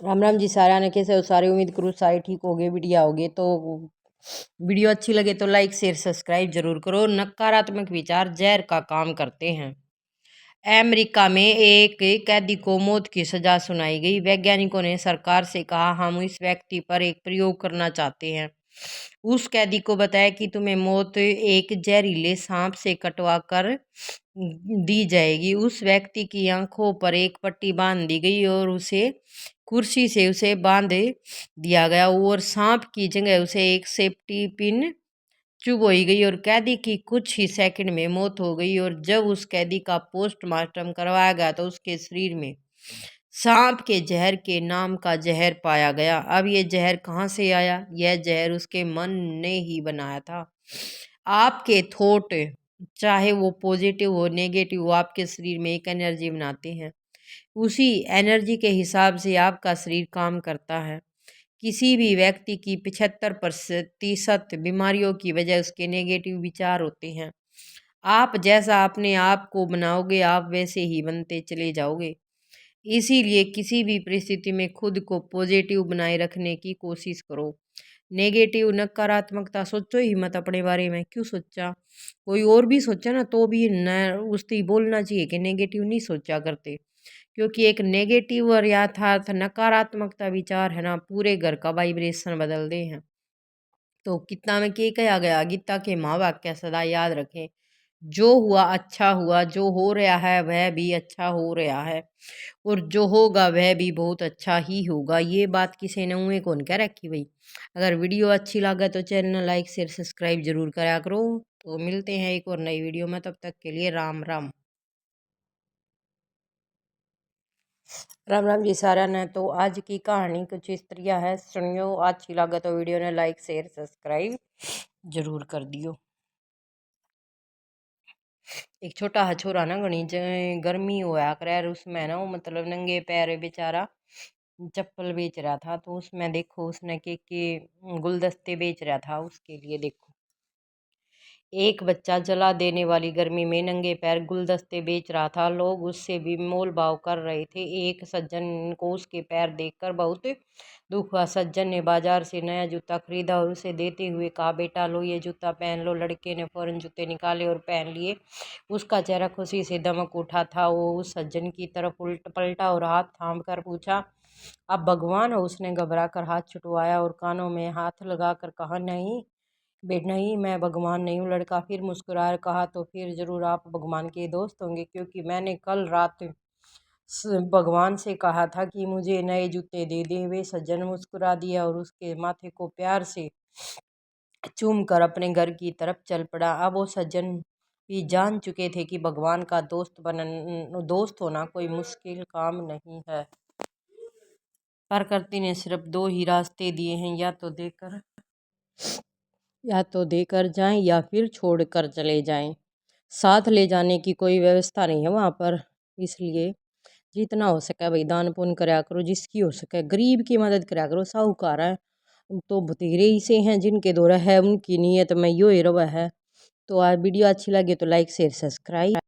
राम राम जी सारे आने कैसे हो सारे। उम्मीद करूँ सारे ठीक होगे बढ़िया होगे। तो वीडियो अच्छी लगे तो लाइक शेयर सब्सक्राइब जरूर करो। नकारात्मक विचार जहर का काम करते हैं। अमेरिका में एक कैदी को मौत की सजा सुनाई गई। वैज्ञानिकों ने सरकार से कहा हम इस व्यक्ति पर एक प्रयोग करना चाहते हैं। उस कैदी को बताया कि तुम्हें मौत एक जहरीले सांप से कटवा कर दी जाएगी। उस व्यक्ति की आंखों पर एक पट्टी बांध दी गई और उसे कुर्सी से उसे बांध दिया गया और सांप की जगह उसे एक सेफ्टी पिन चुभोई गई और कैदी की कुछ ही सेकंड में मौत हो गई। और जब उस कैदी का पोस्टमार्टम करवाया गया तो उसके शरीर में सांप के जहर के नाम का जहर पाया गया। अब ये जहर कहाँ से आया? यह जहर उसके मन ने ही बनाया था। आपके थॉट चाहे वो पॉजिटिव हो नेगेटिव हो, आपके शरीर में एक एनर्जी बनाते हैं। उसी एनर्जी के हिसाब से आपका शरीर काम करता है। किसी भी व्यक्ति की 75% बीमारियों की वजह उसके नेगेटिव विचार होते हैं। आप जैसा अपने आप को बनाओगे आप वैसे ही बनते चले जाओगे। इसीलिए किसी भी परिस्थिति में खुद को पॉजिटिव बनाए रखने की कोशिश करो। नेगेटिव नकारात्मकता सोचो ही मत अपने बारे में। क्यों सोचा? कोई और भी सोचा ना तो भी न उससे बोलना चाहिए कि नेगेटिव नहीं सोचा करते। क्योंकि एक नेगेटिव और यथार्थ नकारात्मकता विचार है ना पूरे घर का वाइब्रेशन बदल दे हैं। तो कितना में के कहा गया गीता के महावाक्य सदा याद रखें। जो हुआ अच्छा हुआ, जो हो रहा है वह भी अच्छा हो रहा है और जो होगा वह भी बहुत अच्छा ही होगा। ये बात किसी ने मुँह कौन कह रखी भाई। अगर वीडियो अच्छी लगे तो चैनल लाइक शेयर सब्सक्राइब जरूर करा करो। तो मिलते हैं एक और नई वीडियो में, तब तक के लिए राम राम। राम राम जी सारा ने। तो आज की कहानी कुछ इस तरह है, सुनियो। अच्छी लगे तो वीडियो ने लाइक शेयर सब्सक्राइब जरूर कर दियो। एक छोटा हा छोरा ना घनी गर्मी होया करे और उसमें ना वो मतलब नंगे पैर बेचारा चप्पल बेच रहा था। तो उसमें देखो उसने के गुलदस्ते बेच रहा था। उसके लिए देखो एक बच्चा जला देने वाली गर्मी में नंगे पैर गुलदस्ते बेच रहा था। लोग उससे भी मोल भाव कर रहे थे। एक सज्जन को उसके पैर देखकर बहुत दुख हुआ। सज्जन ने बाजार से नया जूता खरीदा और उसे देते हुए कहा, बेटा लो ये जूता पहन लो। लड़के ने फौरन जूते निकाले और पहन लिए। उसका चेहरा खुशी से दमक उठा था। वो उस सज्जन की तरफ उल्ट पलटा और हाथ थाम कर पूछा, अब भगवान हो? उसने घबरा कर हाथ छुटवाया और कानों में हाथ लगाकर कहा, नहीं नहीं मैं भगवान नहीं हूँ। लड़का फिर मुस्कुराकर कहा, तो फिर जरूर आप भगवान के दोस्त होंगे, क्योंकि मैंने कल रात भगवान से कहा था कि मुझे नए जूते दे दे। वे सज्जन मुस्कुरा दिया और उसके माथे को प्यार से चूम कर अपने घर की तरफ चल पड़ा। अब वो सज्जन भी जान चुके थे कि भगवान का दोस्त होना कोई मुश्किल काम नहीं है। प्रकृति ने सिर्फ दो ही रास्ते दिए हैं, या तो देकर जाएं या फिर छोड़ कर चले जाएं। साथ ले जाने की कोई व्यवस्था नहीं है वहाँ पर। इसलिए जितना हो सके भाई दान पुण्य कराया करो, जिसकी हो सके गरीब की मदद कराया करो। साहूकार है तो बतेरे ही से हैं जिनके द्वारा है उनकी नीयत में यो ही रवा है। तो आज वीडियो अच्छी लगी तो लाइक शेयर सब्सक्राइब।